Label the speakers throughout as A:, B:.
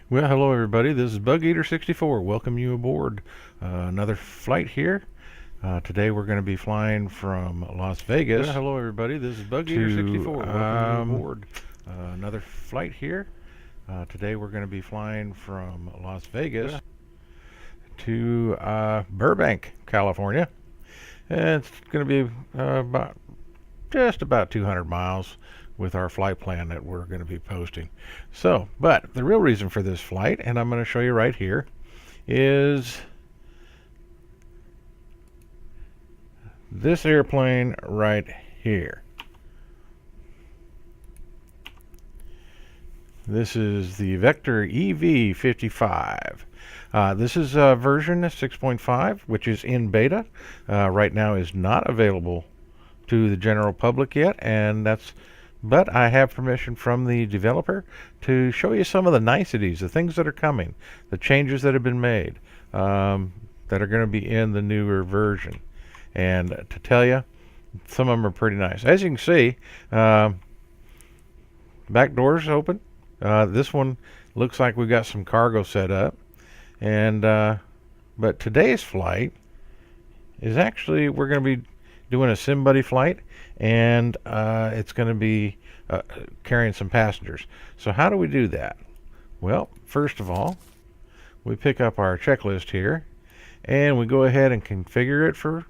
A: Well, hello everybody. This is Bugeater64. Welcome you aboard another flight here. Today we're going to be flying from Las Vegas. Well, hello everybody. This is Bugeater64. Welcome you aboard another flight here. Today we're going to be flying from Las Vegas to Burbank, California. And it's going to be just about 200 miles with our flight plan that we're going to be posting. So, but the real reason for this flight, and I'm going to show you right here, is this airplane right here. This is the Evector EV55. This is version 6.5, which is in beta. Right now is not available to the general public yet, and but I have permission from the developer to show you some of the niceties, the things that are coming, the changes that have been made, that are going to be in the newer version. And to tell you, some of them are pretty nice. As you can see, back doors open. This one looks like we've got some cargo set up. And but today's flight is actually, we're going to be doing a sim buddy flight, and it's going to be carrying some passengers. So how do we do that? Well, first of all, we pick up our checklist here and we go ahead and configure it for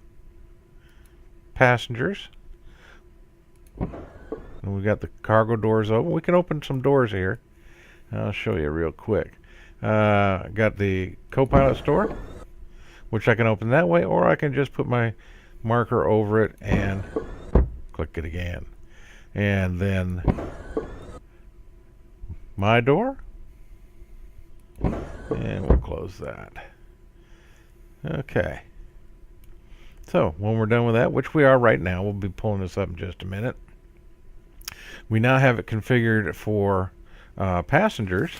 A: passengers. And we've got the cargo doors open. We can open some doors here. I'll show you real quick. Got the co-pilot store, which I can open that way, or I can just put my marker over it and click it again. And then my door, and we'll close that. Okay. So when we're done with that, which we are right now, we'll be pulling this up in just a minute. We now have it configured for passengers.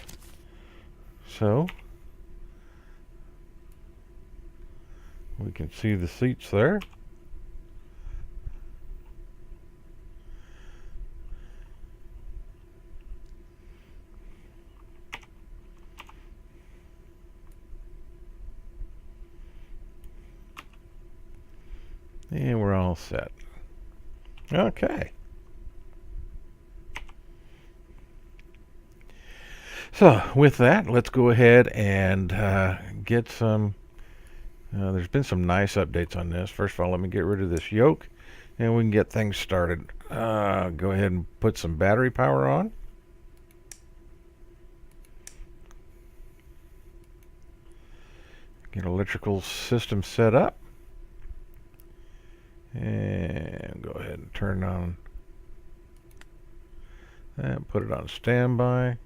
A: So we can see the seats there. And we're all set. Okay. So with that, let's go ahead and get some. There's been some nice updates on this. First of all, let me get rid of this yoke, and we can get things started. Go ahead and put some battery power on. Get electrical system set up. And go ahead and turn on that, put it on standby.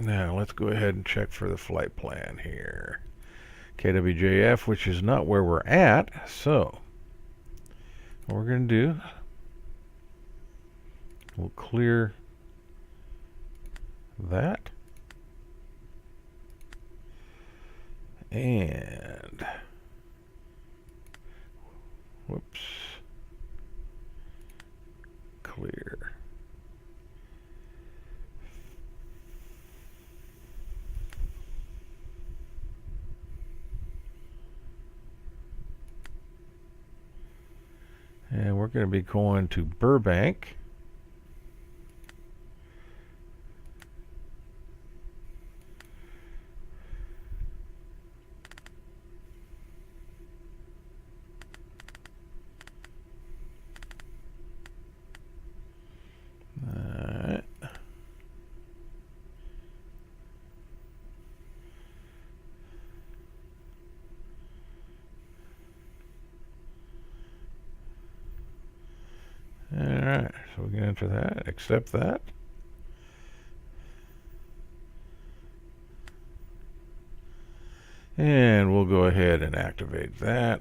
A: Now let's go ahead and check for the flight plan here. KWJF, which is not where we're at, so what we're going to do, we'll clear that. And whoops, clear. And we're going to be going to Burbank. Alright, so we can enter that, accept that. And we'll go ahead and activate that.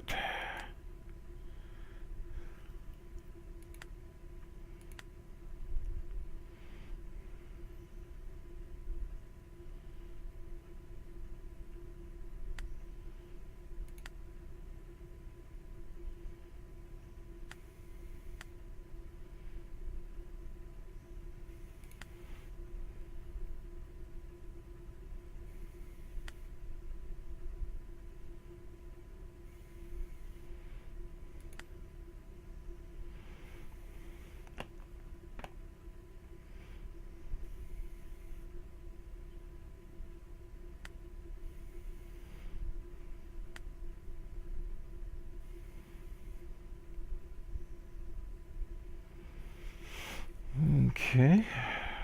A: Okay,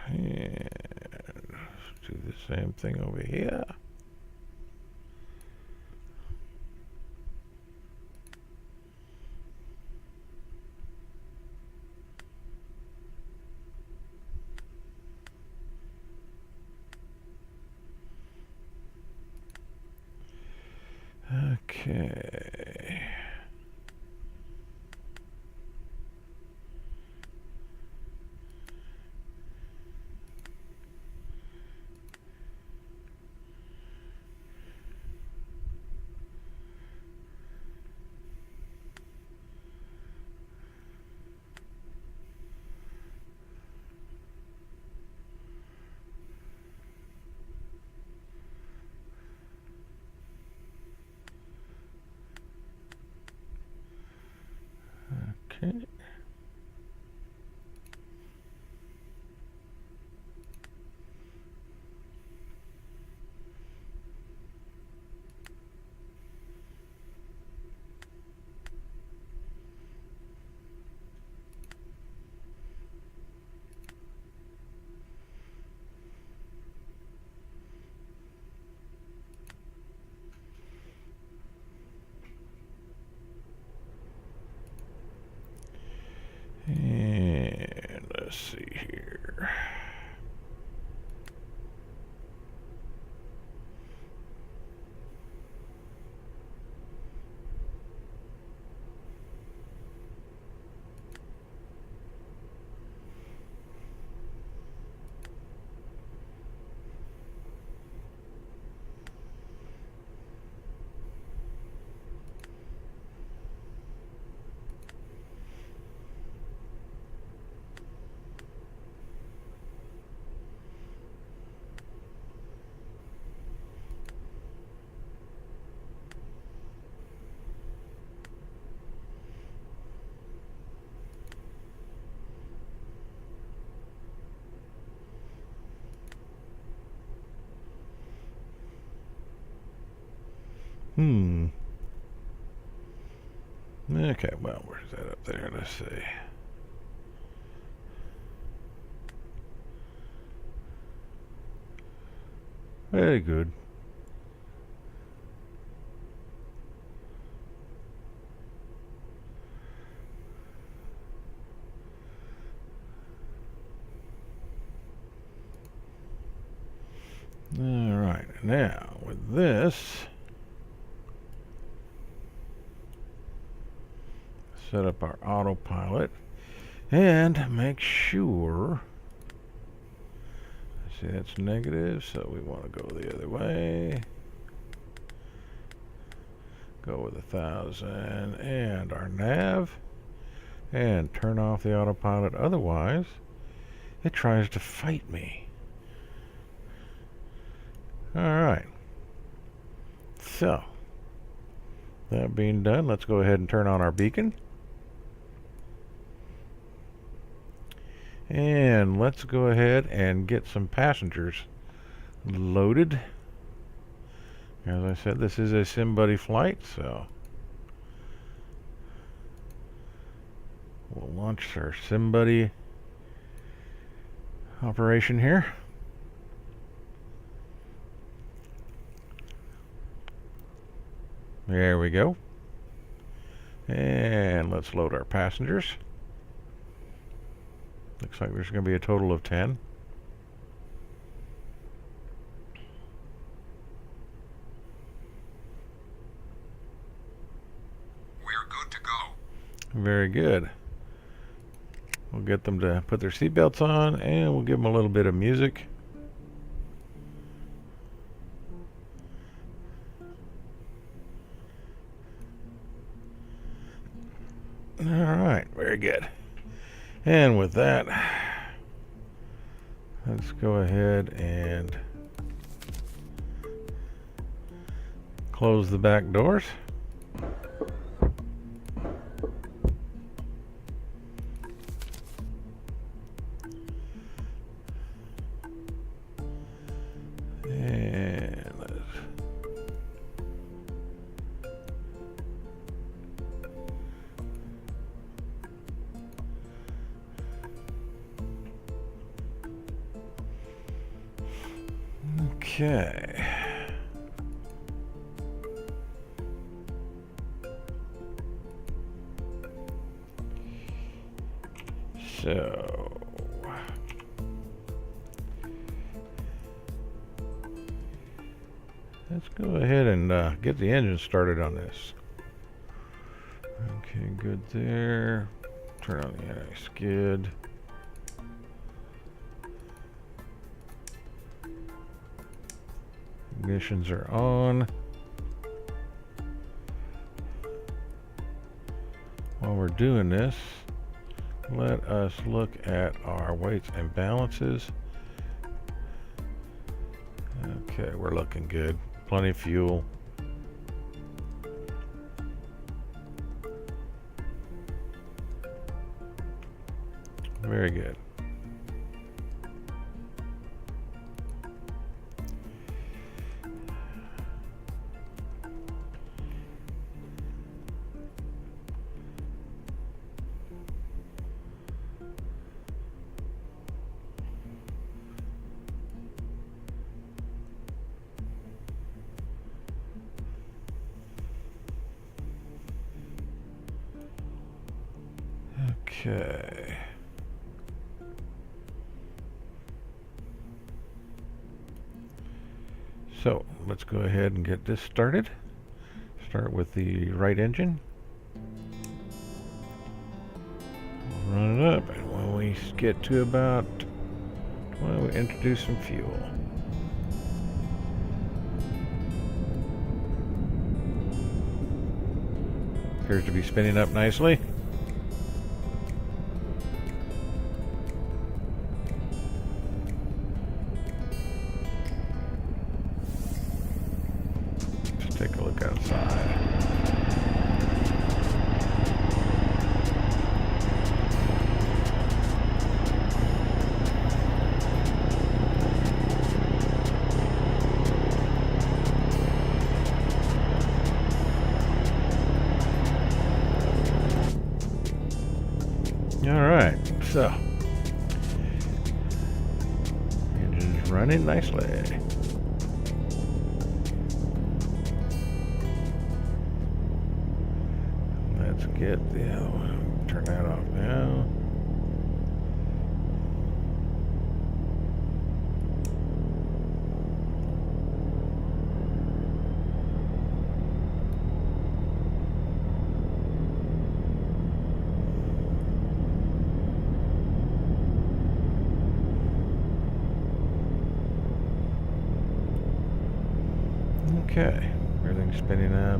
A: and let's do the same thing over here. Okay. Okay. And let's see here. Okay, well, where's that up there? Let's see. Very good. All right, now with this, set up our autopilot and make sure, see that's negative, so we want to go the other way. Go with 1,000 and our nav, and turn off the autopilot, otherwise it tries to fight me. Alright, so that being done, let's go ahead and turn on our beacon. And let's go ahead and get some passengers loaded. As I said, this is a SimBuddy flight, so we'll launch our SimBuddy operation here. There we go. And let's load our passengers. Looks like there's going to be a total of 10.
B: We're good to go.
A: Very good. We'll get them to put their seatbelts on, and we'll give them a little bit of music. Alright, very good. And with that, let's go ahead and close the back doors. And let's Okay. So let's go ahead and get the engine started on this. Okay, good there. Turn on the anti-skid. Ignitions are on. While we're doing this, let us look at our weights and balances. Okay, we're looking good. Plenty of fuel. Very good. Okay. So let's go ahead and get this started. Start with the right engine. Run it up, and when we get to about, well, we introduce some fuel. Appears to be spinning up nicely. Let's take a look outside. All right, so engine's running nicely. Let's get the other one. Turn that off now. Okay, everything's spinning up.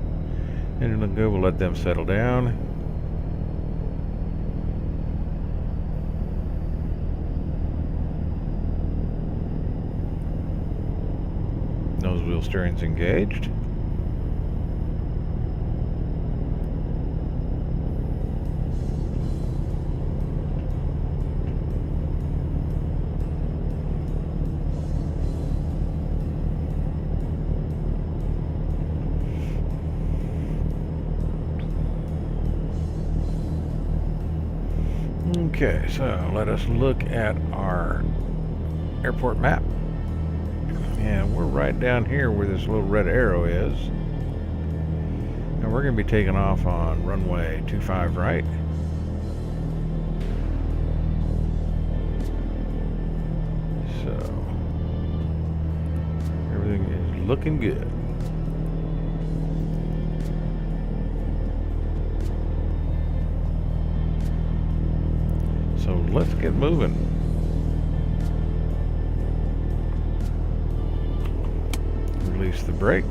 A: Engine looking good. We'll let them settle down. Nose wheel steering's engaged. Okay, so let us look at our airport map. And we're right down here where this little red arrow is. And we're going to be taking off on runway 25 right. So, everything is looking good. So let's get moving. Release the brake.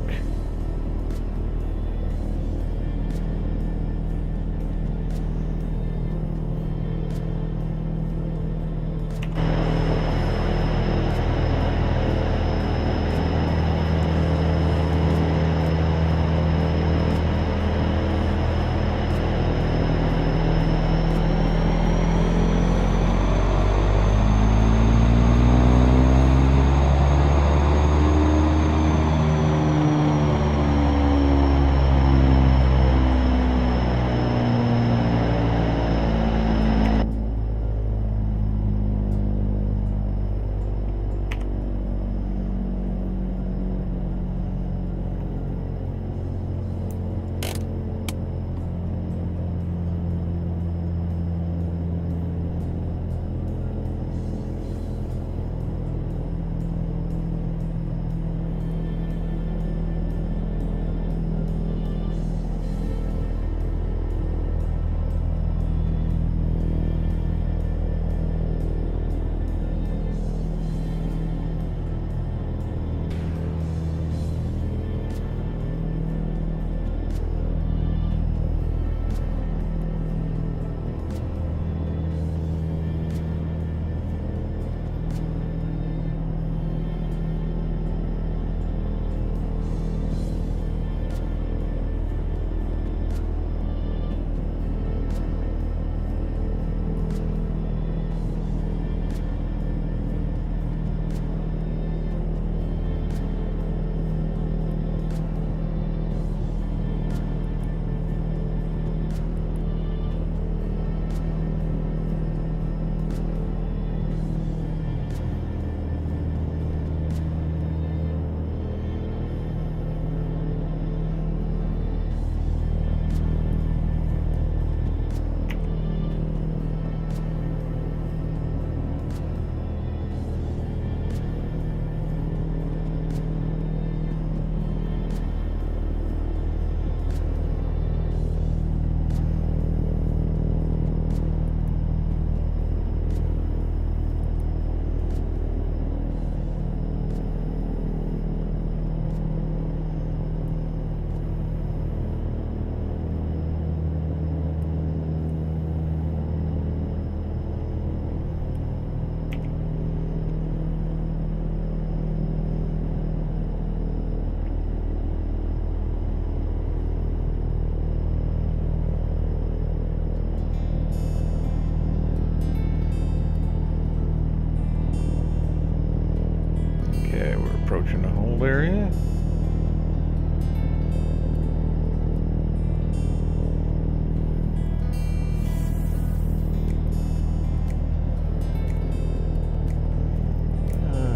A: approaching the hold area.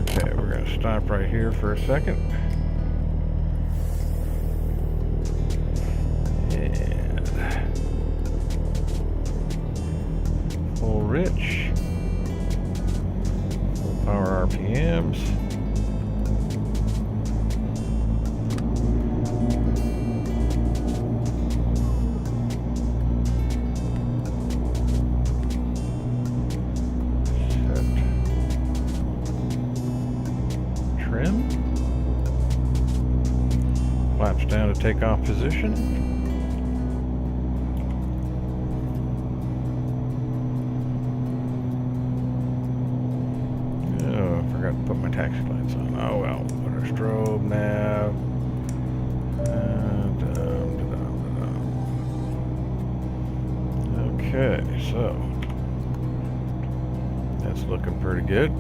A: Okay, we're going to stop right here for a second. And full rich. Full power RPMs. Trim. Flaps down to takeoff position. Oh, I forgot to put my taxi lights on. Oh well. Put our strobe nav. Okay, so that's looking pretty good.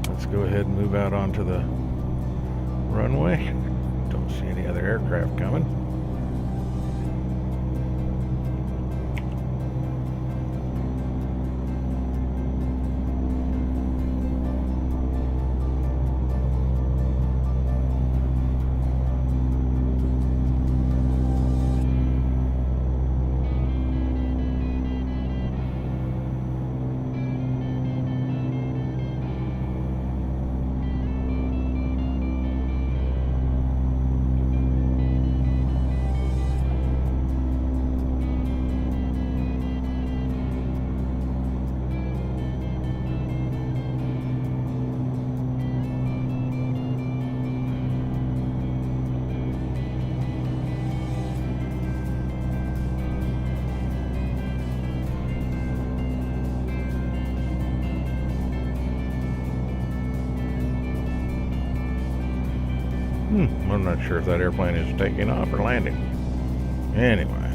A: Let's go ahead and move out onto the runway. Don't see any other aircraft coming. I'm not sure if that airplane is taking off or landing. Anyway.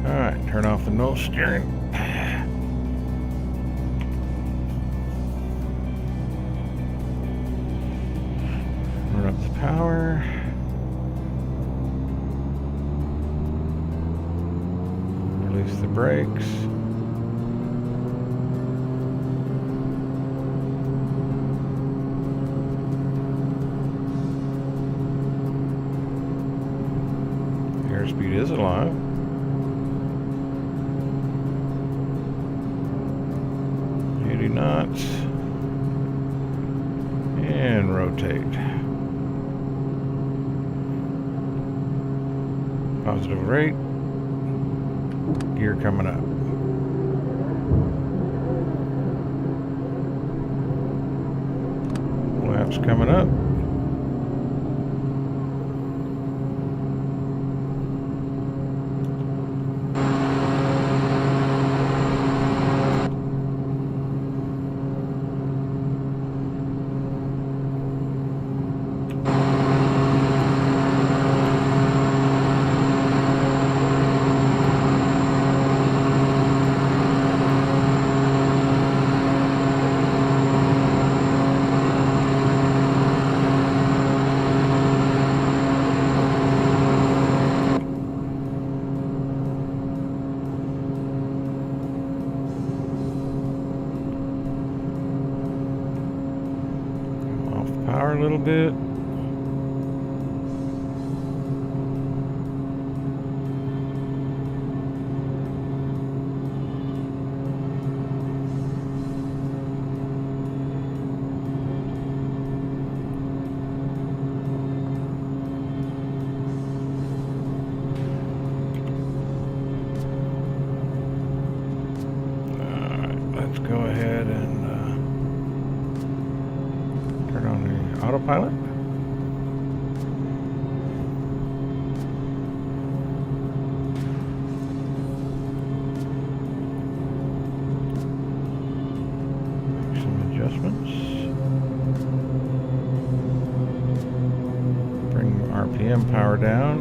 A: Alright, turn off the nose steering. Turn up the power. Release the brakes. Airspeed is alive. Knots and rotate. Positive rate. Gear coming up. Flaps coming up. Power a little bit. Let's go ahead and turn on the autopilot. Make some adjustments. Bring RPM power down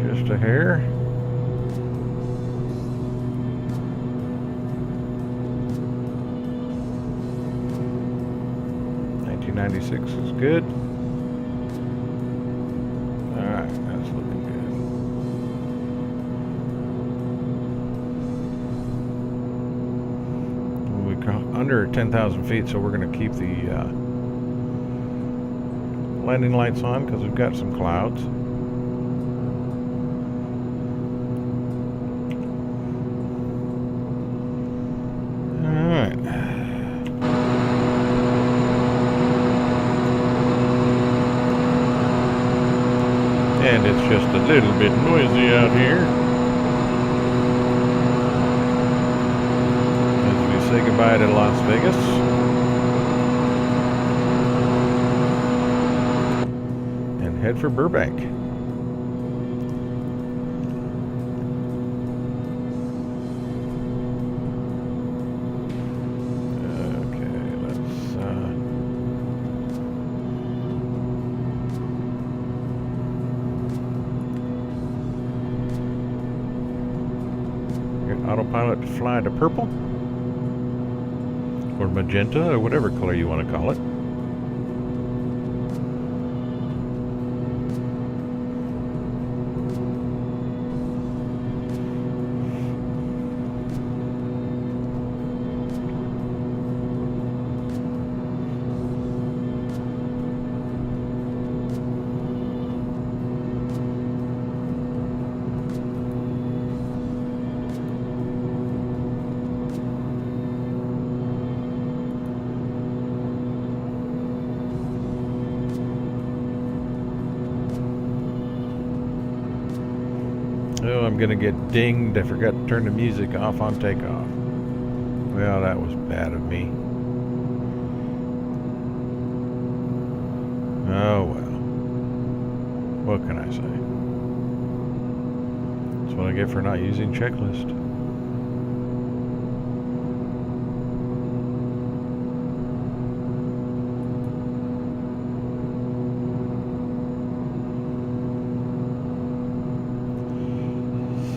A: just a hair. 96 is good. Alright, that's looking good. We come under 10,000 feet, so we're going to keep the landing lights on because we've got some clouds. And it's just a little bit noisy out here as we say goodbye to Las Vegas. And head for Burbank. Autopilot to fly to purple or magenta or whatever color you want to call it. Oh, I'm gonna get dinged. I forgot to turn the music off on takeoff. Well, that was bad of me. Oh well. What can I say? That's what I get for not using checklist.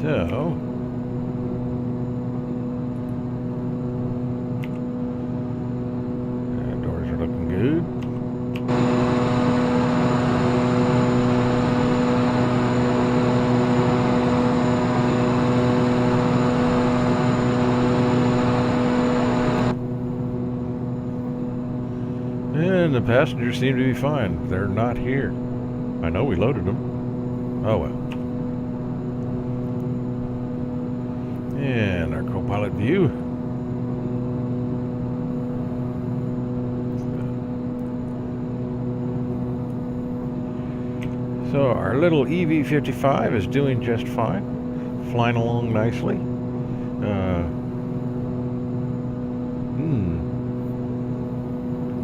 A: So, doors are looking good. And the passengers seem to be fine. They're not here. I know we loaded them. Oh well. And our co-pilot view. So our little EV55 is doing just fine, flying along nicely.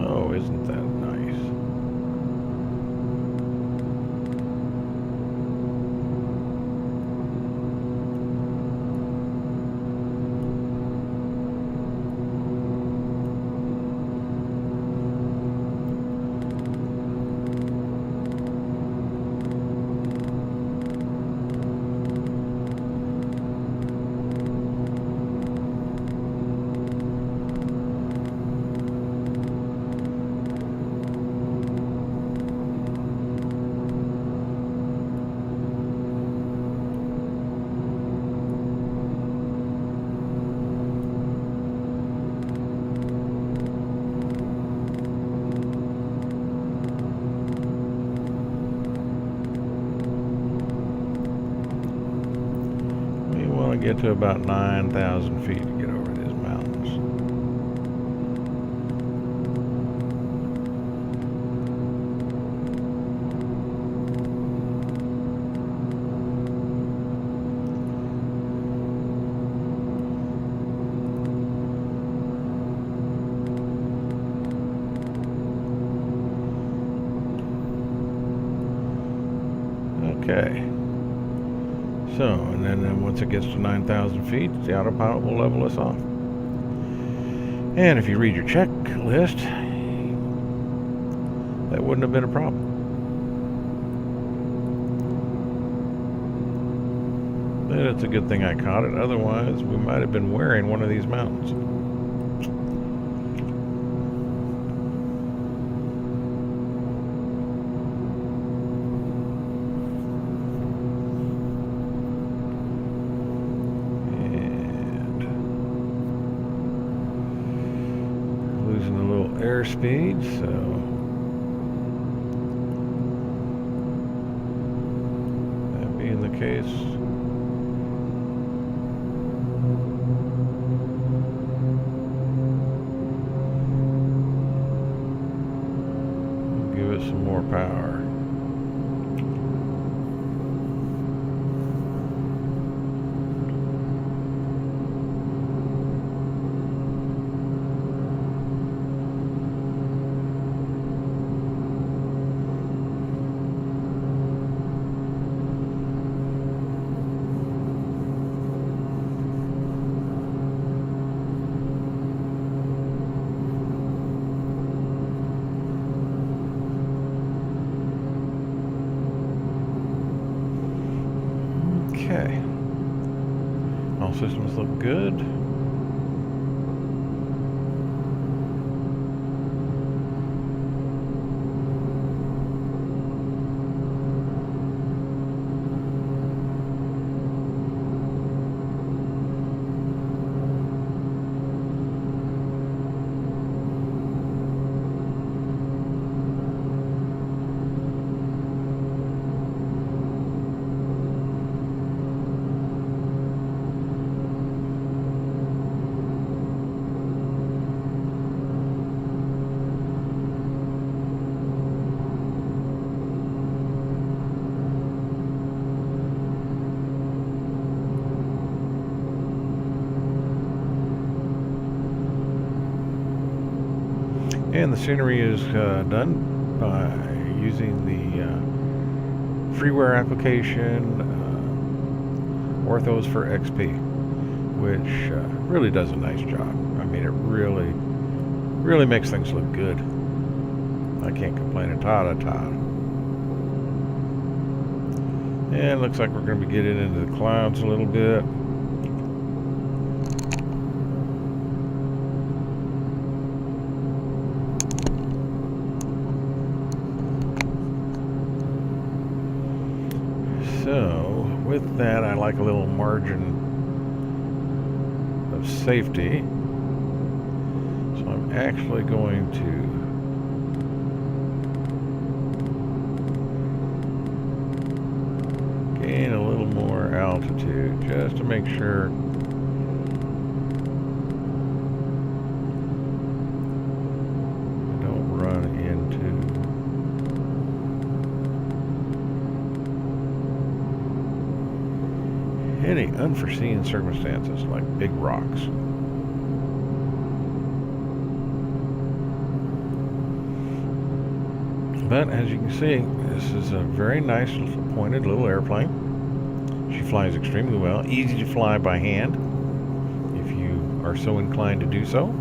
A: Oh, isn't that nice? Get to about 9,000 feet to get over these mountains. Okay. So, and then once it gets to 9,000 feet, the autopilot will level us off. And if you read your checklist, that wouldn't have been a problem. And it's a good thing I caught it, otherwise we might have been wearing one of these mountains. a little airspeed, so that being the case, we'll give it some more power. Okay. All systems look good. And the scenery is done by using the freeware application Orthos for XP, which really does a nice job. I mean, it really makes things look good. I can't complain at all. And it looks like we're going to be getting into the clouds a little bit. So, with that, I like a little margin of safety. So I'm actually going to gain a little more altitude just to make sure I don't run into any unforeseen circumstances like big rocks. But as you can see, this is a very nice pointed little airplane. She flies extremely well, easy to fly by hand if you are so inclined to do so.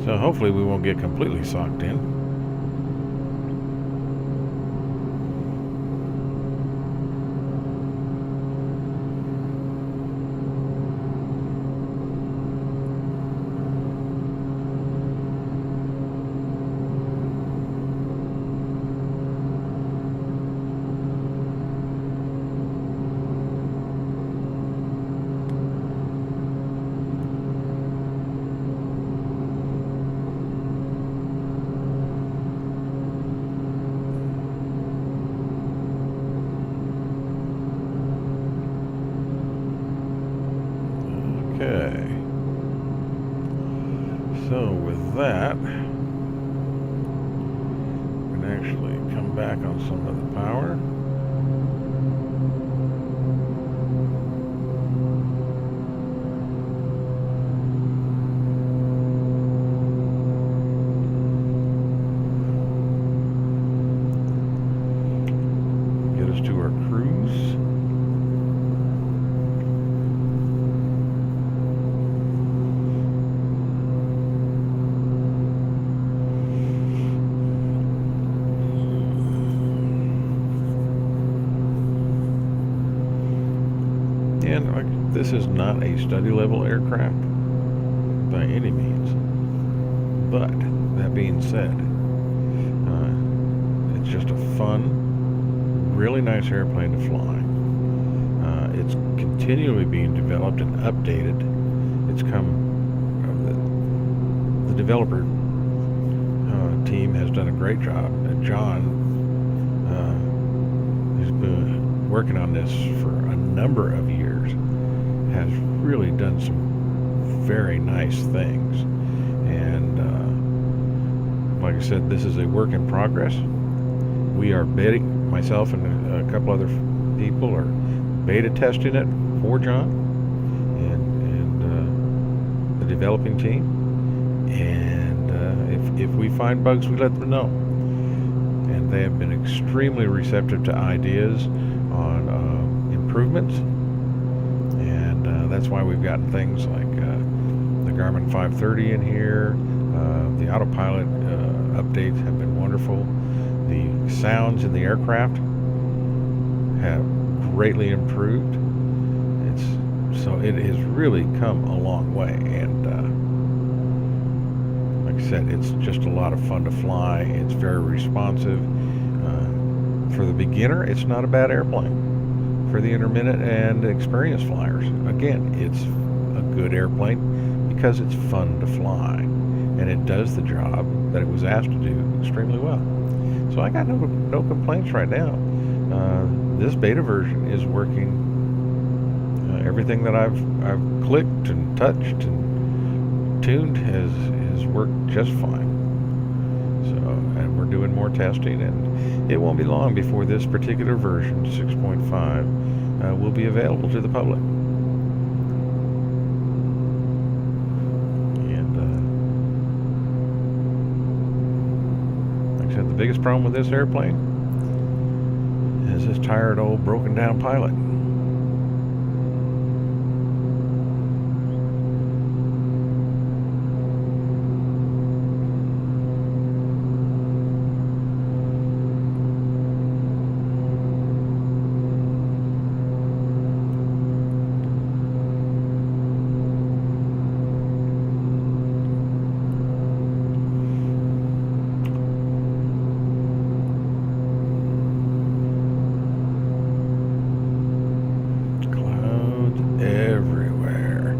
A: So hopefully we won't get completely socked in. Okay, so with that, actually come back on some of the power. Get us to our cruise. And this is not a study level aircraft by any means, but that being said, it's just a fun, really nice airplane to fly. It's continually being developed and updated. It's come, the developer team has done a great job. John, who's been working on this for a number of years, has really done some very nice things. And like I said, this is a work in progress. We are myself and a couple other people are beta testing it for John and the developing team. And if we find bugs, we let them know. And they have been extremely receptive to ideas on improvements. And that's why we've gotten things like the Garmin 530 in here. The autopilot updates have been wonderful. The sounds in the aircraft have greatly improved. So it has really come a long way, and like I said, it's just a lot of fun to fly. It's very responsive. For the beginner, it's not a bad airplane. For the intermittent and experienced flyers, again, it's a good airplane because it's fun to fly, and it does the job that it was asked to do extremely well. So I got no complaints right now. This beta version is working. Everything that I've clicked and touched and tuned has worked just fine. So, and we're doing more testing, and it won't be long before this particular version, 6.5, will be available to the public. And like I said, the biggest problem with this airplane is this tired old broken down pilot. Everywhere.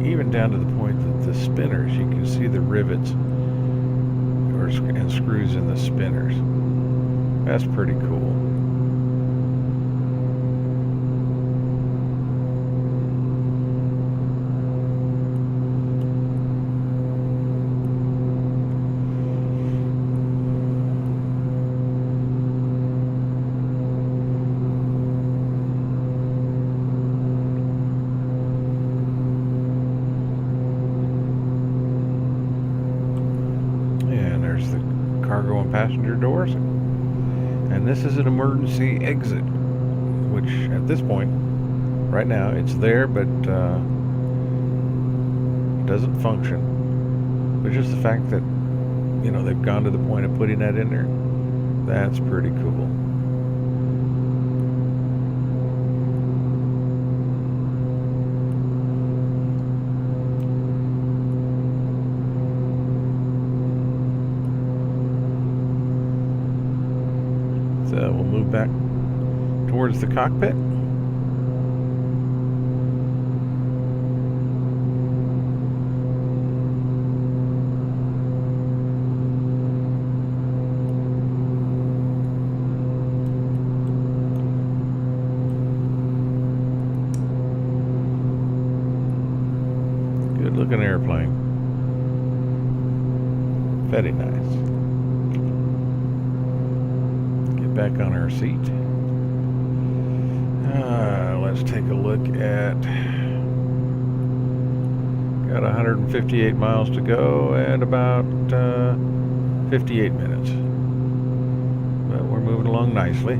A: Even down to the point that the spinners, you can see the rivets and screws in the spinners. That's pretty cool. There's the cargo and passenger doors, and this is an emergency exit, which at this point, right now, it's there but doesn't function. But just the fact that, you know, they've gone to the point of putting that in there, that's pretty cool. back towards the cockpit. Good looking airplane. Very nice. Get back on our seat. Let's take a look at, got 158 miles to go and about 58 minutes. But we're moving along nicely.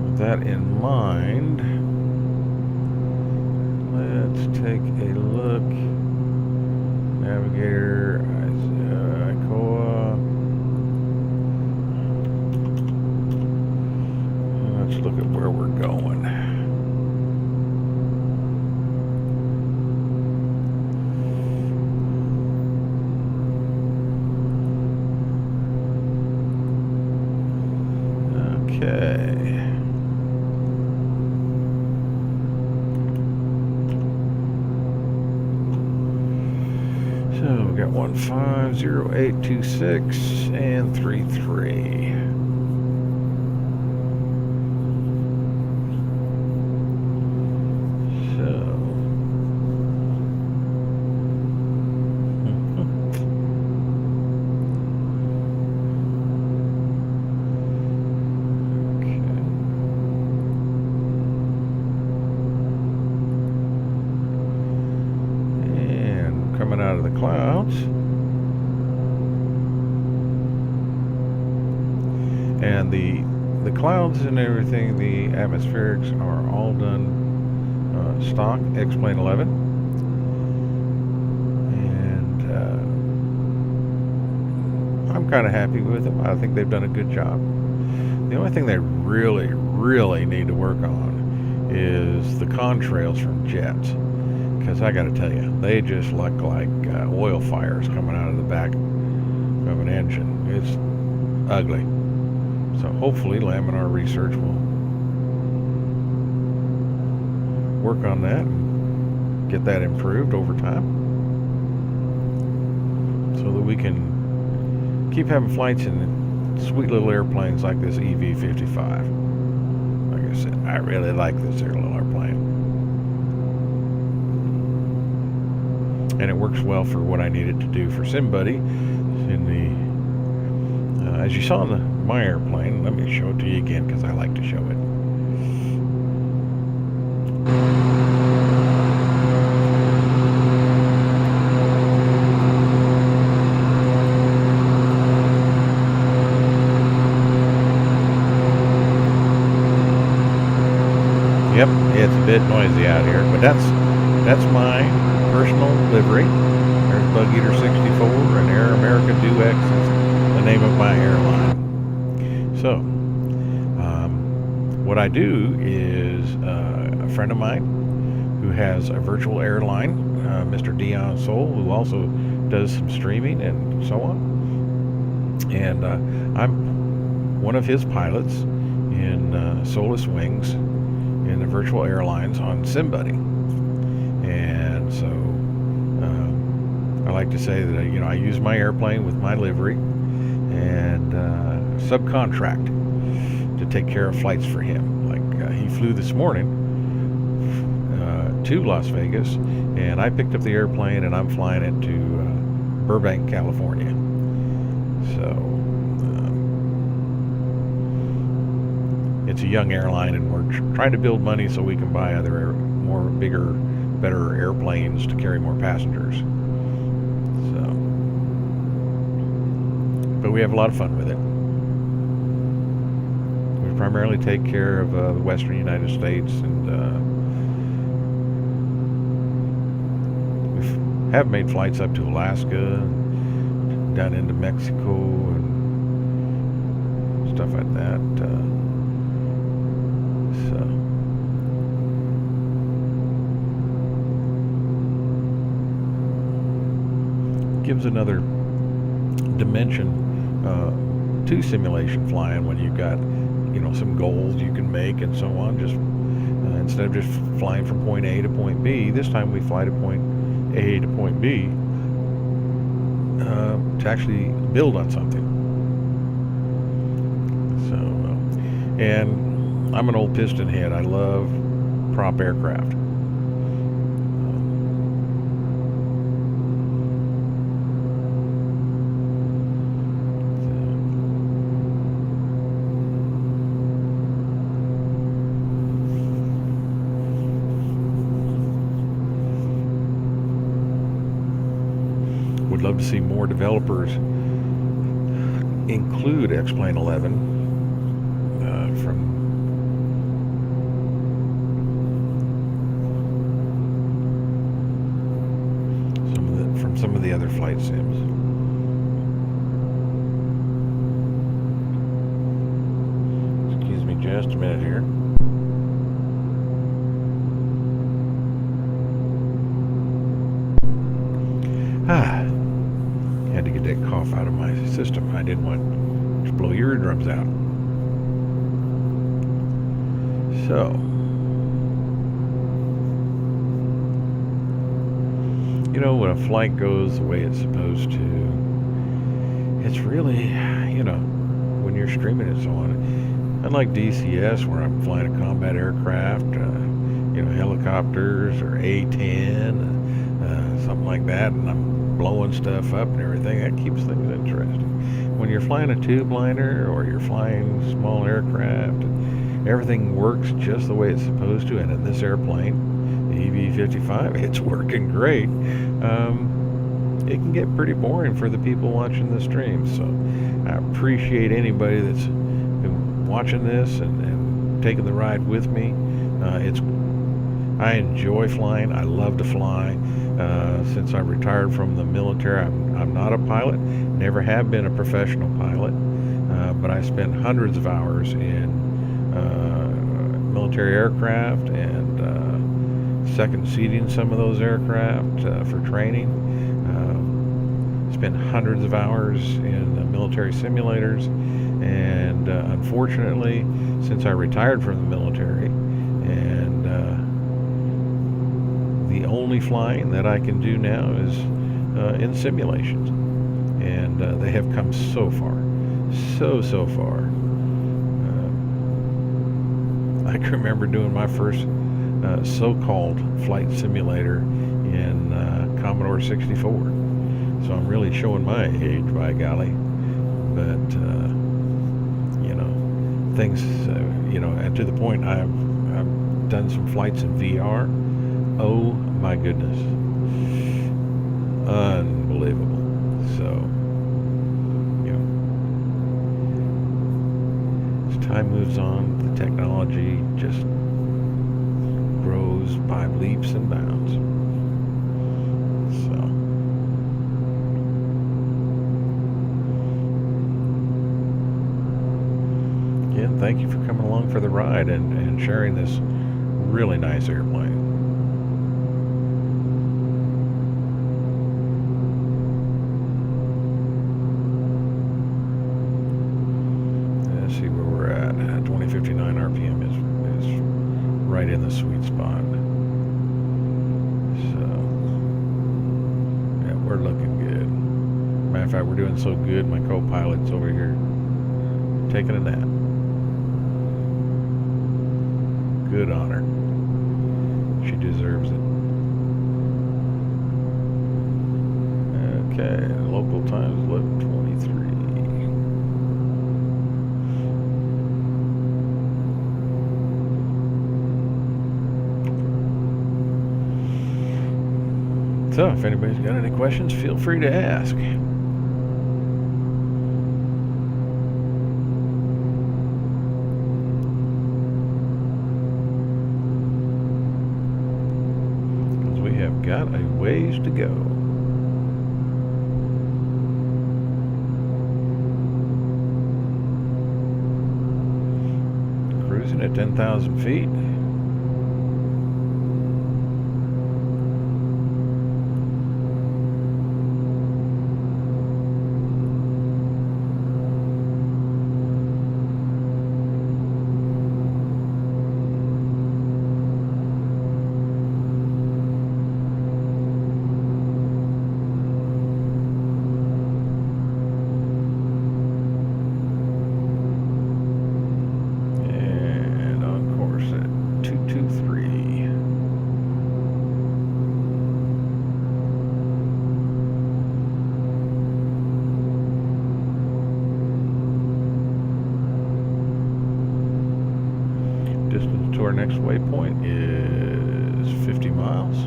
A: With that in mind, let's take a look. Navigator, ICOA. Let's look at where we're going. Okay. So we got 150826 and 33. So coming out of the clouds, and the clouds and everything, the atmospherics are all done stock X-Plane 11, and I'm kind of happy with them. I think they've done a good job. The only thing they really need to work on is the contrails from jets. Because I got to tell you, they just look like oil fires coming out of the back of an engine. It's ugly. So hopefully Laminar Research will work on that and get that improved over time, so that we can keep having flights in sweet little airplanes like this EV55. Like I said, I really like this little airplane. And it works well for what I needed to do for SimBuddy. In the, as you saw in my airplane, let me show it to you again because I like to show it. Yep, it's a bit noisy out here, but that's my personal livery. There's Bugeater64 and Air America DuX is the name of my airline. So, what I do is a friend of mine who has a virtual airline, Mr. Dion Soul, who also does some streaming and so on. And I'm one of his pilots in Solus Wings in the virtual airlines on SimBuddy. And so I like to say that I use my airplane with my livery and subcontract to take care of flights for him. Like he flew this morning to Las Vegas, and I picked up the airplane and I'm flying it to Burbank, California. So it's a young airline, and we're trying to build money so we can buy other bigger, better airplanes to carry more passengers. So, but we have a lot of fun with it. We primarily take care of the western United States, and we have made flights up to Alaska, and down into Mexico, and stuff like that. So gives another dimension to simulation flying when you've got, you know, some goals you can make and so on. Just instead of just flying from point A to point B, this time we fly to point A to point B to actually build on something. So, and I'm an old piston head. I love prop aircraft. Would love to see more developers include X-Plane 11 from some of the other flight sims. Excuse me just a minute here. Had to get that cough out of my system. I didn't want to blow your eardrums out. So, you know, when a flight goes the way it's supposed to, it's really, you know, when you're streaming it so on. Unlike DCS, where I'm flying a combat aircraft, you know, helicopters or A-10, something like that, and I'm blowing stuff up and everything, that keeps things interesting. When you're flying a tube liner or you're flying small aircraft, everything works just the way it's supposed to, and in this airplane, the EV55, it's working great. It can get pretty boring for the people watching the stream, so I appreciate anybody that's been watching this and taking the ride with me. I enjoy flying. I love to fly. Since I retired from the military, I'm not a pilot, never have been a professional pilot, but I spent hundreds of hours in military aircraft and second seating some of those aircraft for training. Spent hundreds of hours in military simulators, and unfortunately, since I retired from the military, and the only flying that I can do now is in simulations, and they have come so far, so far. I can remember doing my first so-called flight simulator in Commodore 64, so I'm really showing my age, by golly. But you know, things, you know, and to the point I've done some flights in VR. Oh my goodness, unbelievable. So, you know, as time moves on, the technology just grows by leaps and bounds. So, again, thank you for coming along for the ride and sharing this really nice airplane. Let's see where we're at. 2059 RPM is right in the sweet spot. So, yeah, we're looking good. Matter of fact, we're doing so good, my co-pilot's over here taking a nap. Good on her. She deserves it. Okay, local time is 11:23. So, if anybody's got any questions, feel free to ask. Got a ways to go. Cruising at 10,000 feet. to our next waypoint is 50 miles.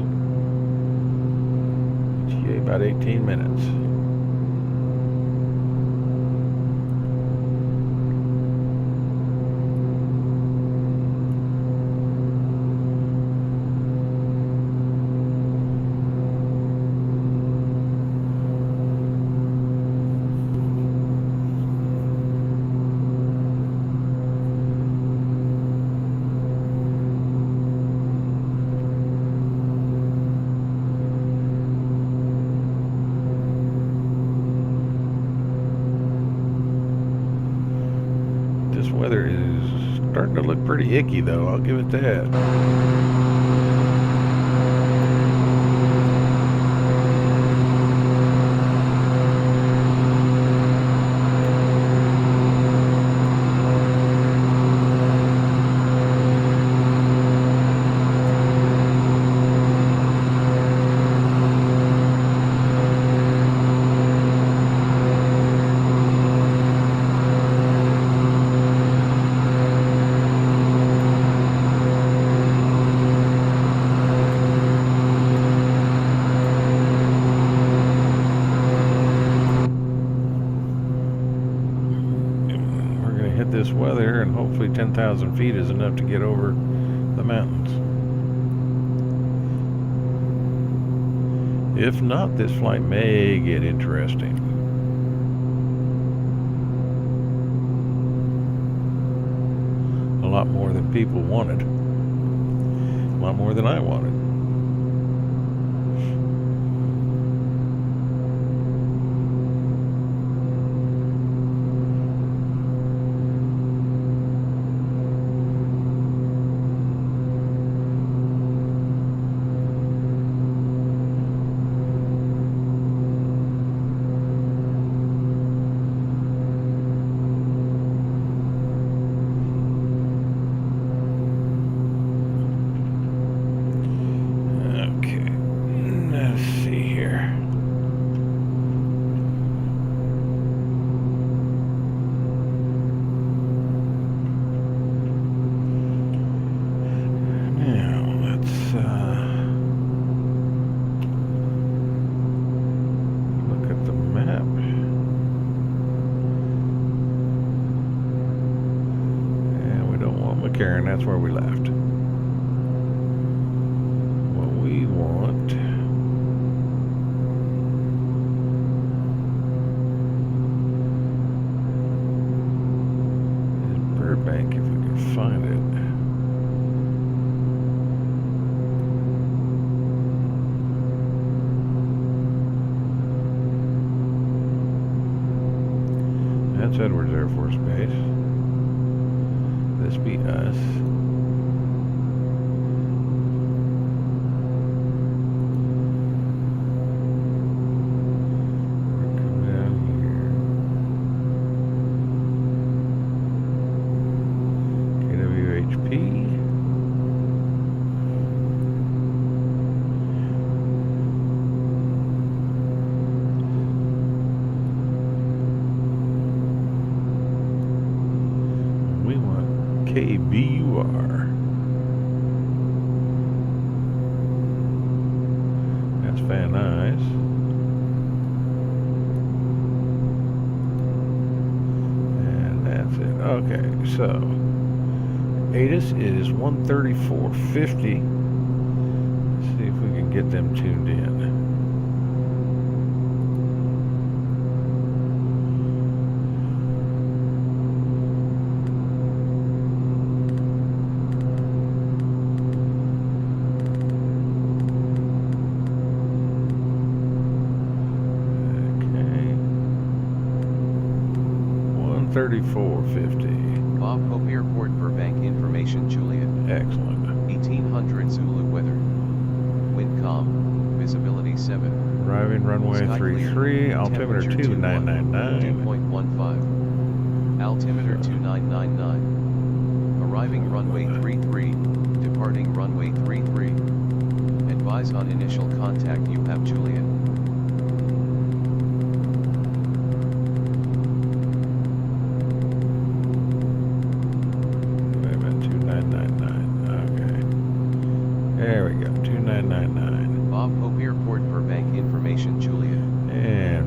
A: ETA about 18 minutes. This weather is starting to look pretty icky, though. I'll give it that. Hit this weather, and hopefully 10,000 feet is enough to get over the mountains. If not, this flight may get interesting. A lot more than people wanted. A lot more than I wanted. Karen, that's where we left. What we want is Burbank, if we can find it. That's Edwards Air Force Base. This be us. Come down here. KWHP. We want KBUR. That's Van Nuys. And that's it. Okay, so ATIS is 134.50. Let's see if we can get them tuned in. $34.50.
C: Bob Hope Airport Burbank information Juliet.
A: Excellent.
C: 1800 Zulu weather. Wind calm. Visibility 7.
A: Arriving runway
C: Sky
A: 33.
C: clear.
A: Altimeter
C: Temperature
A: 2999.
C: 2.15. Altimeter 2999. Arriving runway 33. Departing runway 33. Advise on initial contact you have Juliet.
A: Wait a minute, 2999.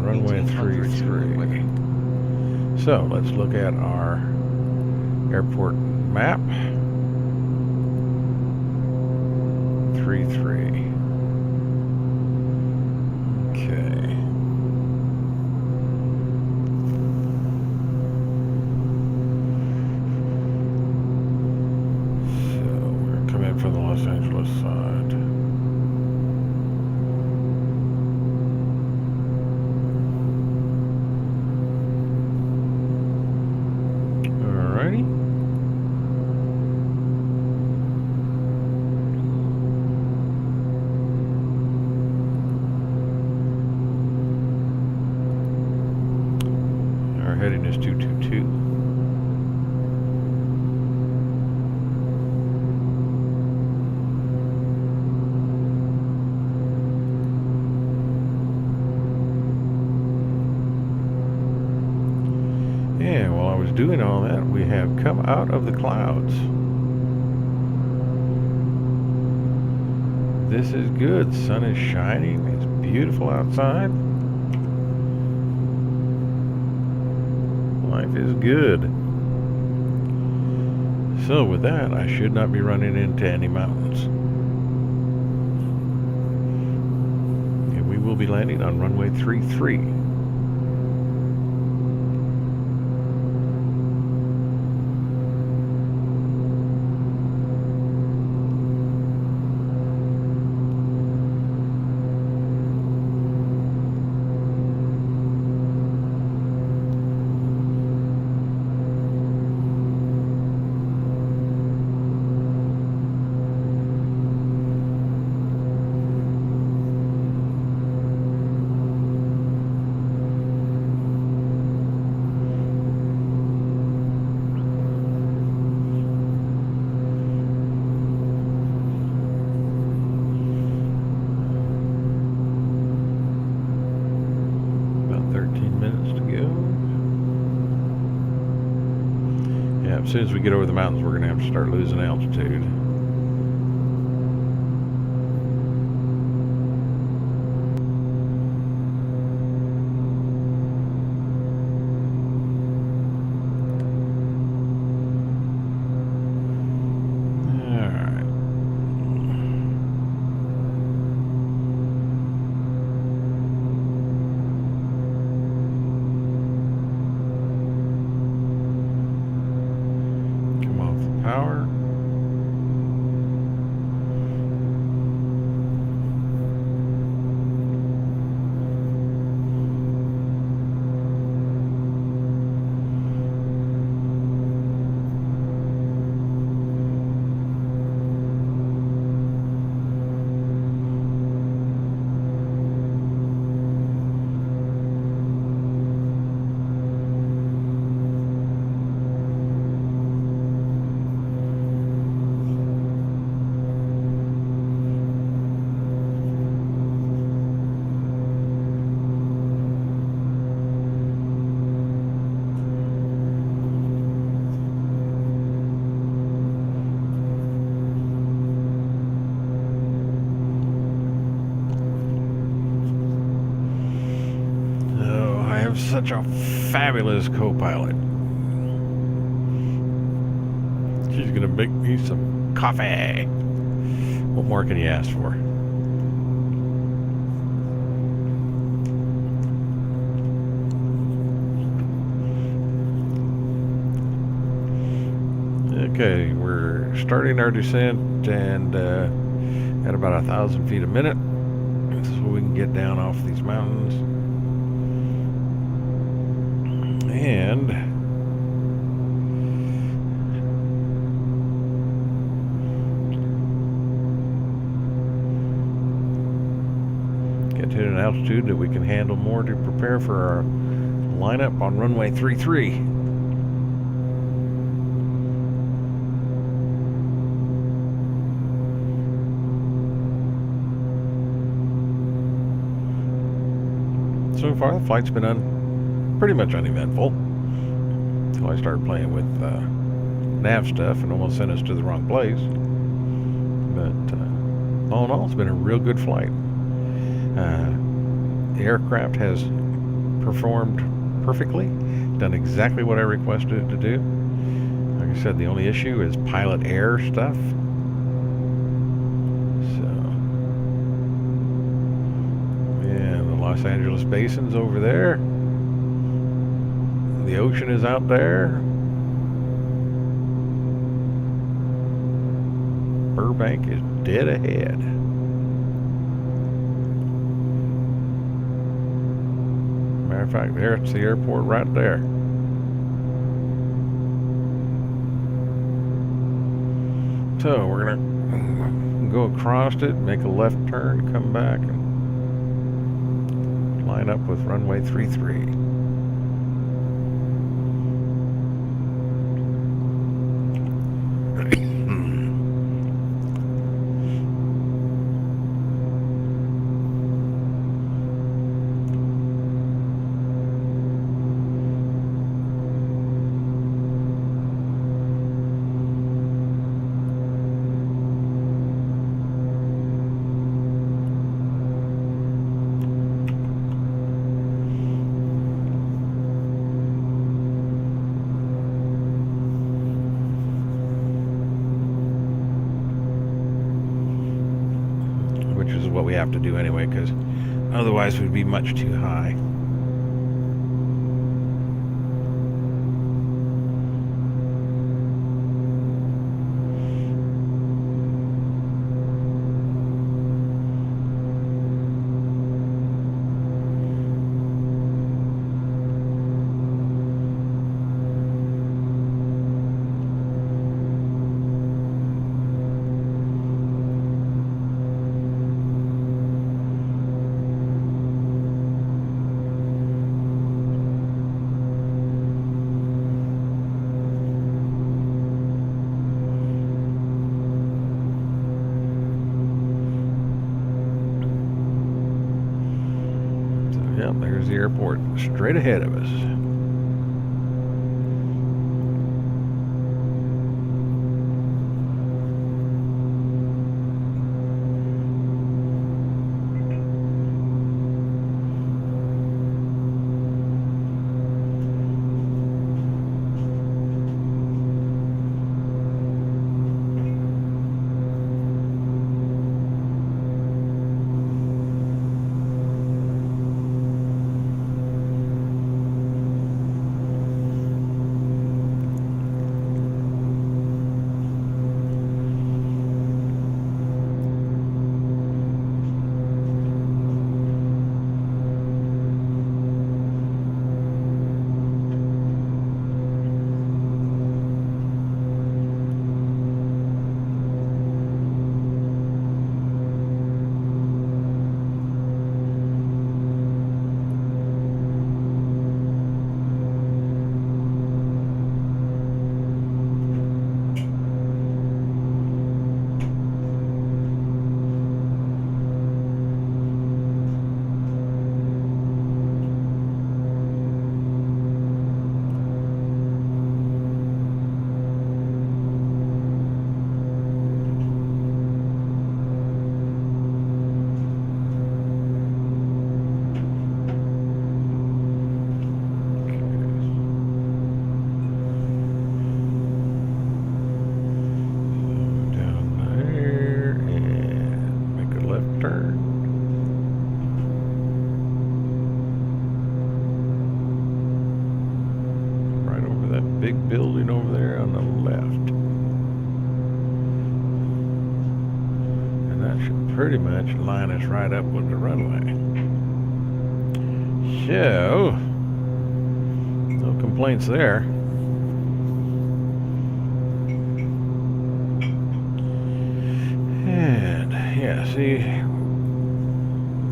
A: runway
C: 1800 smooth weather.
A: 33. So let's look at our airport map. 33. Okay. So we're coming in from the Los Angeles side. Alrighty. Our heading is 222. And while I was doing all that, we have come out of the clouds. This is good. Sun is shining. It's beautiful outside. Life is good. So with that, I should not be running into any mountains. And we will be landing on runway 33. As soon as we get over the mountains, we're going to have to start losing altitude. Power. Such a fabulous co-pilot. She's gonna make me some coffee. What more can you ask for? Okay, we're starting our descent and at about 1,000 feet a minute. This is where we can get down off these mountains. And get to an altitude that we can handle more to prepare for our lineup on runway 33. So far, the flight's been pretty much uneventful until I started playing with nav stuff and almost sent us to the wrong place. But all in all, it's been a real good flight. The aircraft has performed perfectly, done exactly what I requested it to do. Like I said, the only issue is pilot error stuff. So, yeah, the Los Angeles Basin's over there. The ocean is out there. Burbank is dead ahead. Matter of fact, there's the airport right there. So we're gonna go across it, make a left turn, come back, and line up with runway 33. Which is what we have to do anyway, because otherwise we'd be much too high. Yep, there's the airport straight ahead of us. Big building over there on the left. And that should pretty much line us right up with the runway. So, no complaints there. And, yeah, see,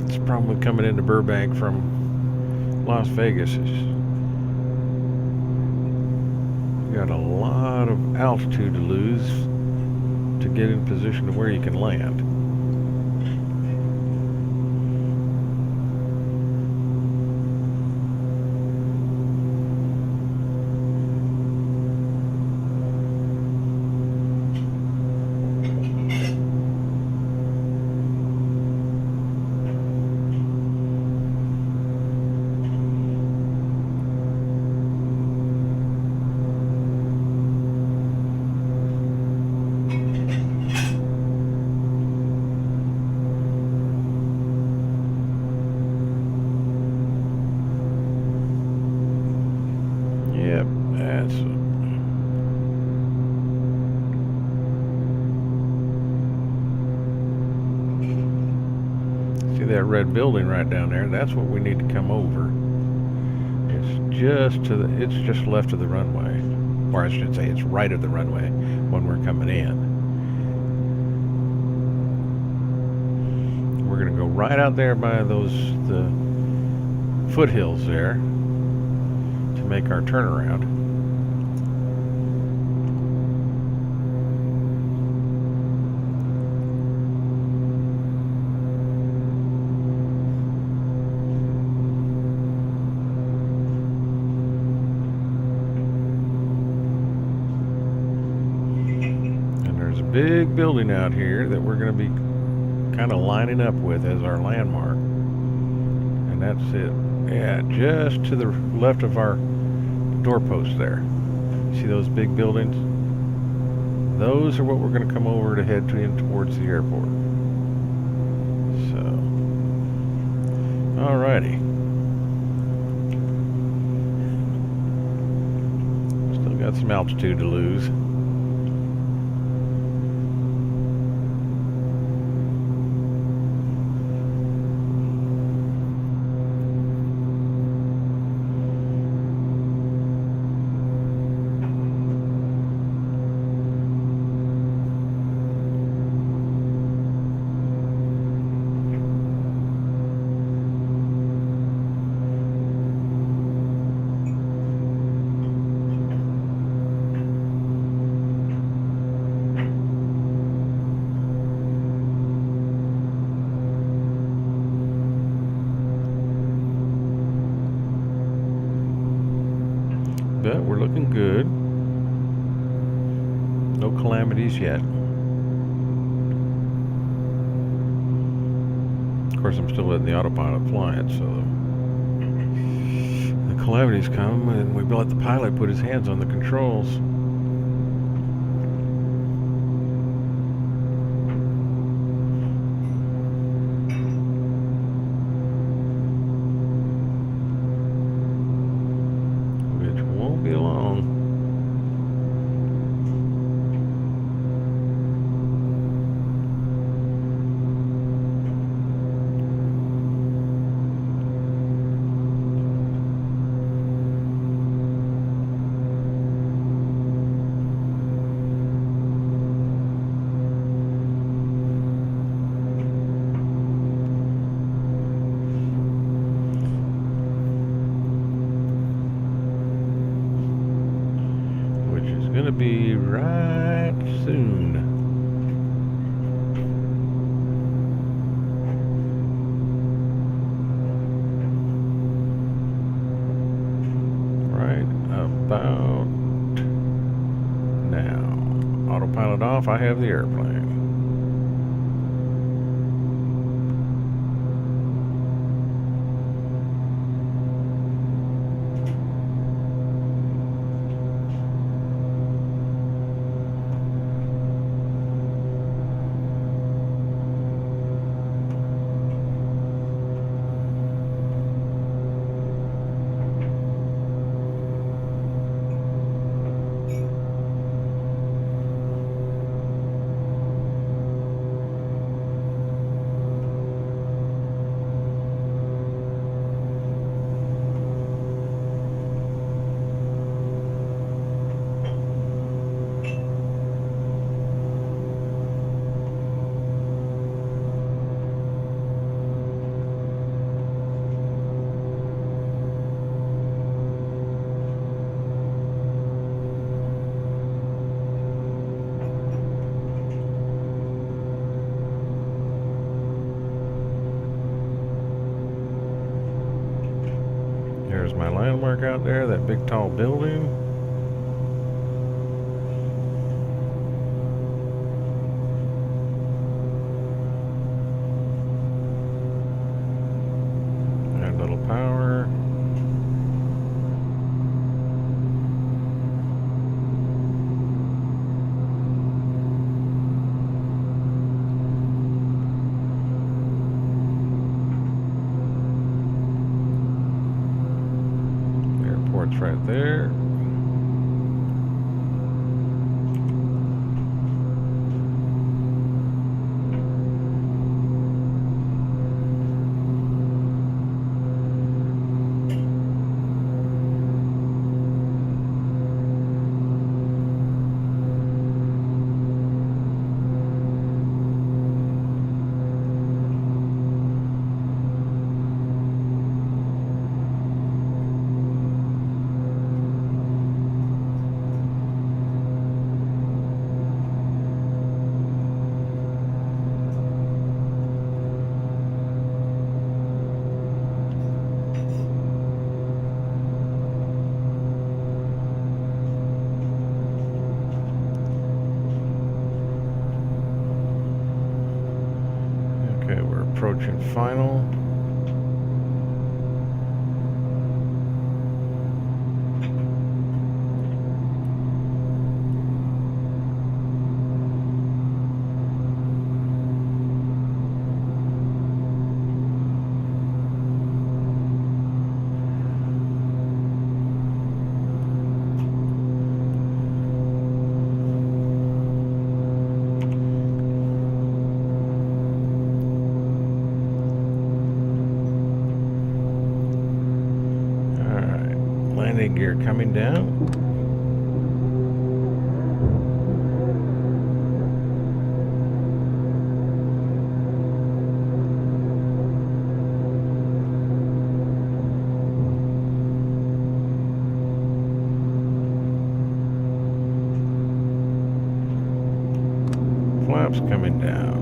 A: it's the problem with coming into Burbank from Las Vegas is got a lot of altitude to lose to get in position to where you can land. That's see that red building right down there? That's what we need to come over. It's just left of the runway, or I should say, it's right of the runway when we're coming in. We're gonna go right out there by the foothills there to make our turnaround. Big building out here that we're going to be kind of lining up with as our landmark, and that's it. Yeah, just to the left of our doorpost there. See those big buildings? Those are what we're going to come over to head in towards the airport. So, alrighty. Still got some altitude to lose. But we're looking good. No calamities yet. Of course, I'm still letting the autopilot fly it, so the calamities come and we let the pilot put his hands on the controls. Gonna be right soon. Right about now. Autopilot off, I have the airplane. There's my landmark out there, that big tall building. And a little power. Airport's right there. approaching final. Landing gear coming down. Flaps coming down.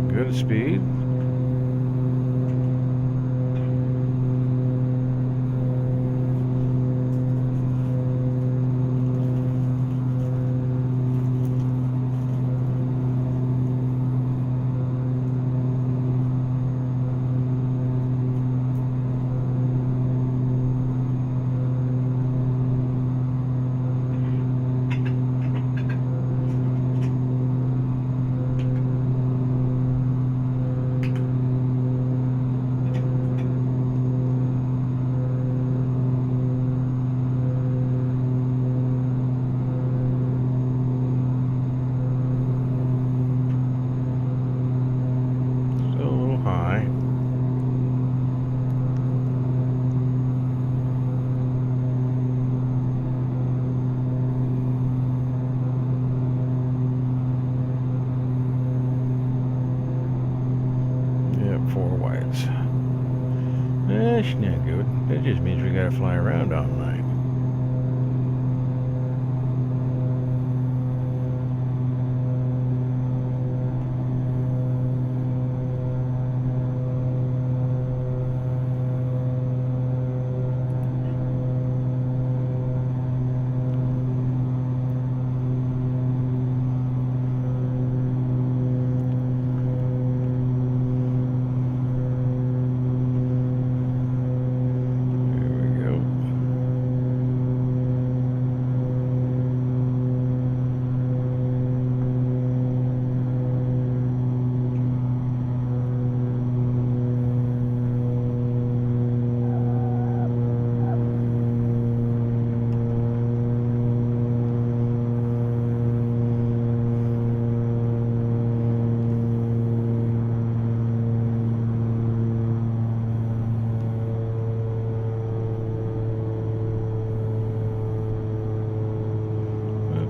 A: Good speed. Four whites. That's not good. That just means we gotta fly around all night.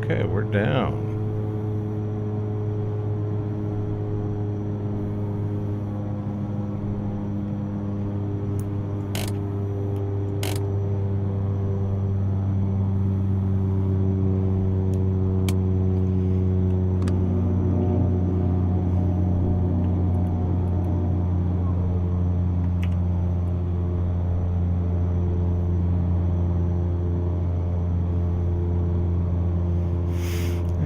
A: Okay, we're down.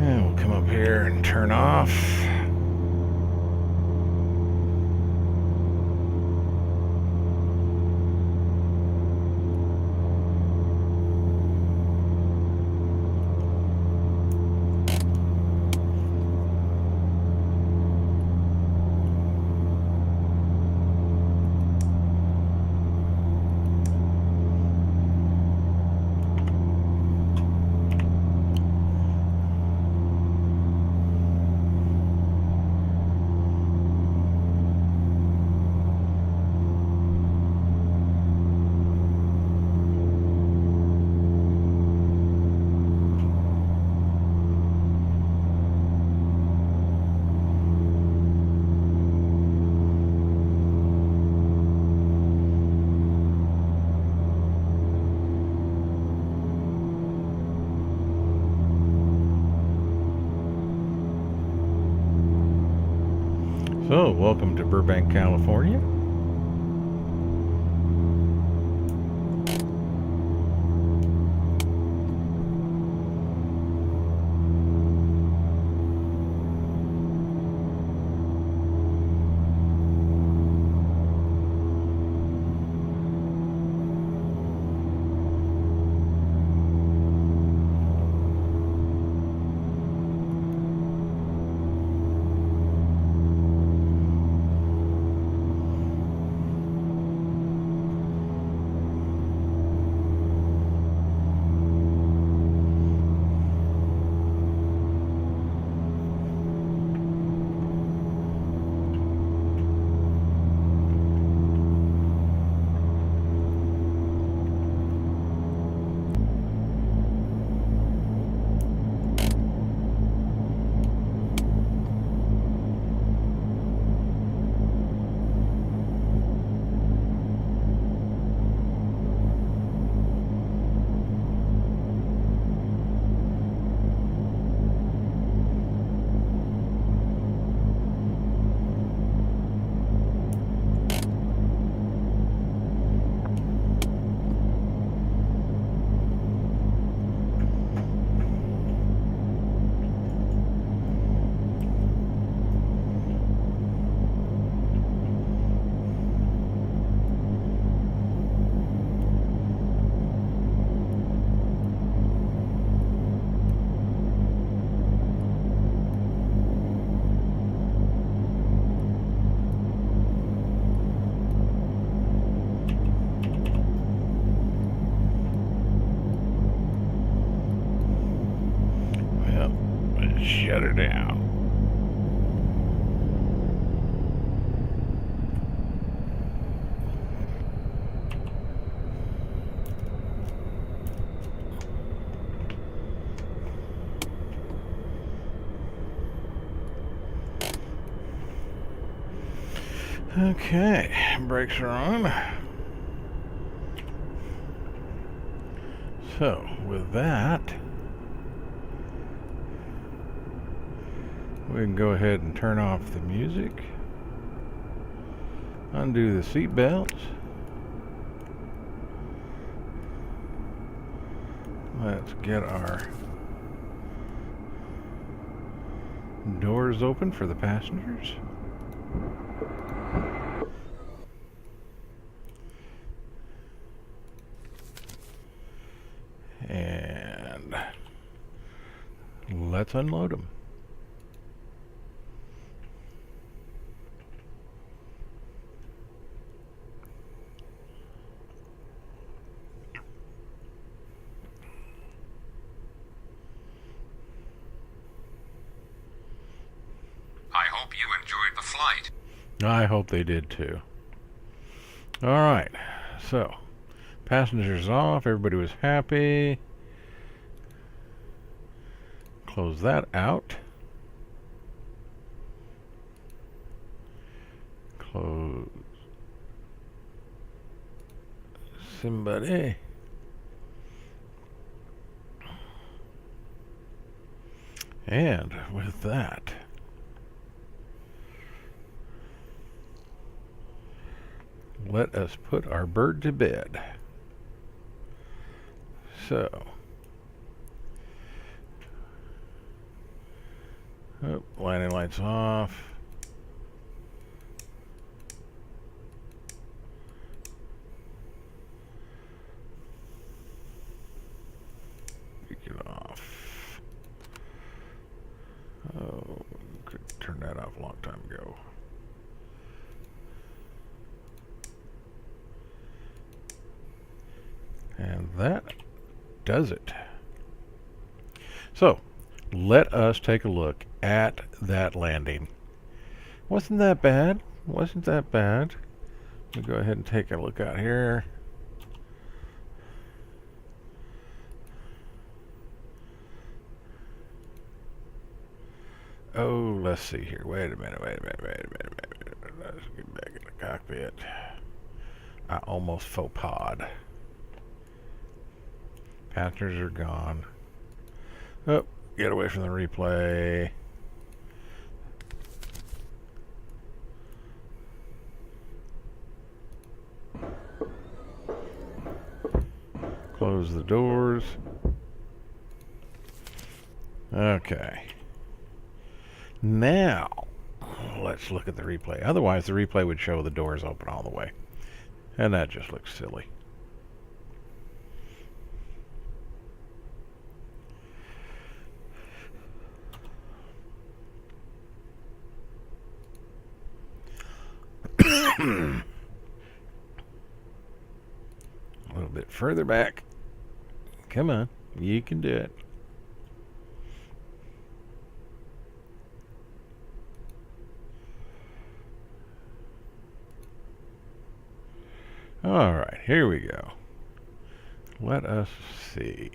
A: And we'll come up here and turn off. So, welcome to Burbank, California. Shut her down. Okay, brakes are on. So, with that, we can go ahead and turn off the music, undo the seat belts, let's get our doors open for the passengers. And let's unload them.
B: I hope you enjoyed the flight.
A: I hope they did too. Alright, so passengers off, everybody was happy. Close that out. Close somebody. And with that, let us put our bird to bed. So, landing lights off. Get off. Oh, could turn that off a long time ago. And that does it. So, let us take a look at that landing. Wasn't that bad? Wasn't that bad? We'll go ahead and take a look out here. Oh, let's see here. Wait a minute. Let's get back in the cockpit. I almost faux pawed. Passengers are gone. Oh, get away from the replay. Close the doors. Okay. Now, let's look at the replay. Otherwise, the replay would show the doors open all the way. And that just looks silly. A little bit further back. Come on, you can do it. All right, here we go. Let us see.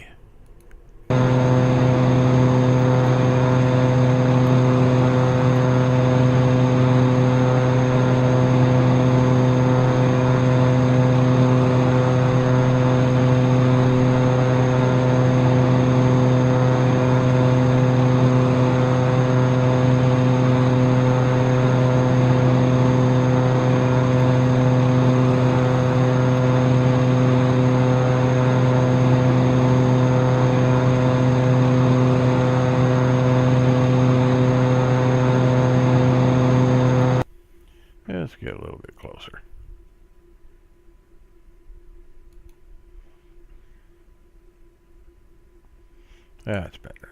A: Let's get a little bit closer. That's better.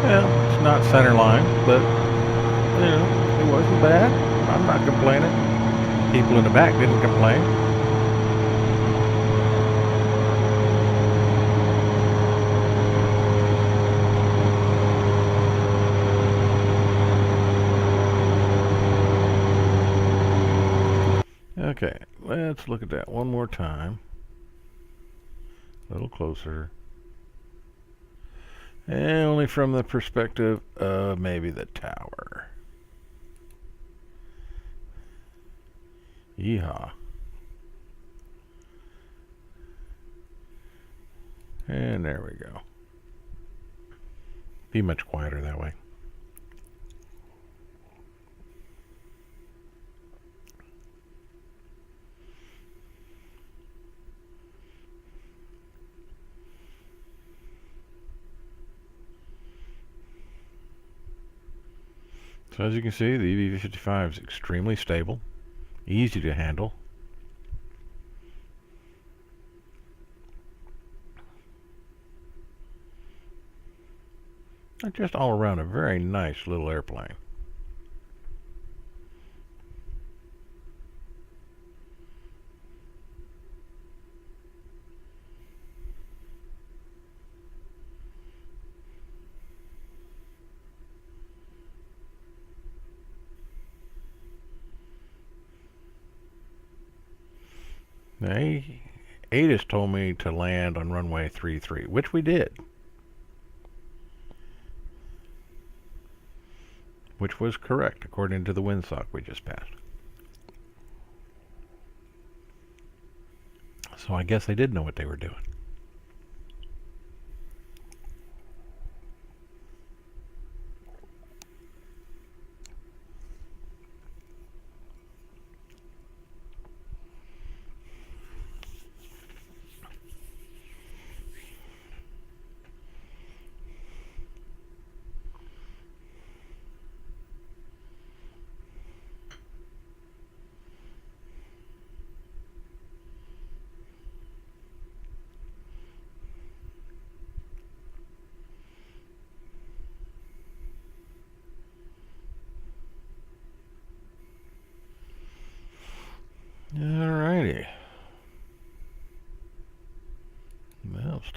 A: Well, it's not center line, but, you know, it wasn't bad. I'm not complaining. People in the back didn't complain. Okay, let's look at that one more time. A little closer. And only from the perspective of maybe the tower. Yeehaw. And there we go. Be much quieter that way. So as you can see, the Evector64 is extremely stable, easy to handle. And just all around a very nice little airplane. ATIS told me to land on runway 33, which we did. Which was correct, according to the windsock we just passed. So I guess they did know what they were doing.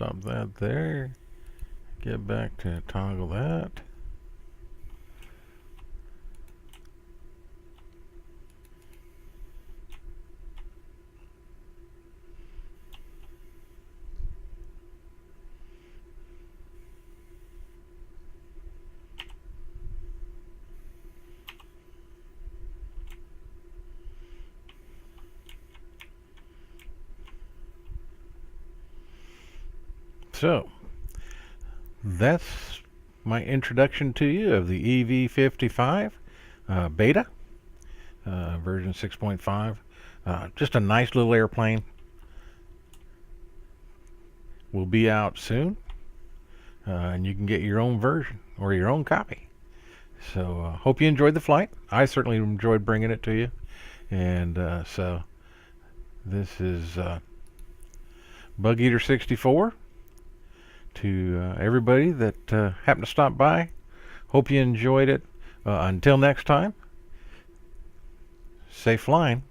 A: stop that there. Get back to toggle that. So, that's my introduction to you of the EV55 beta, version 6.5. Just a nice little airplane. Will be out soon, and you can get your own version or your own copy. So, hope you enjoyed the flight. I certainly enjoyed bringing it to you. And so, this is Bugeater64. To everybody that happened to stop by, hope you enjoyed it. Until next time, safe flying.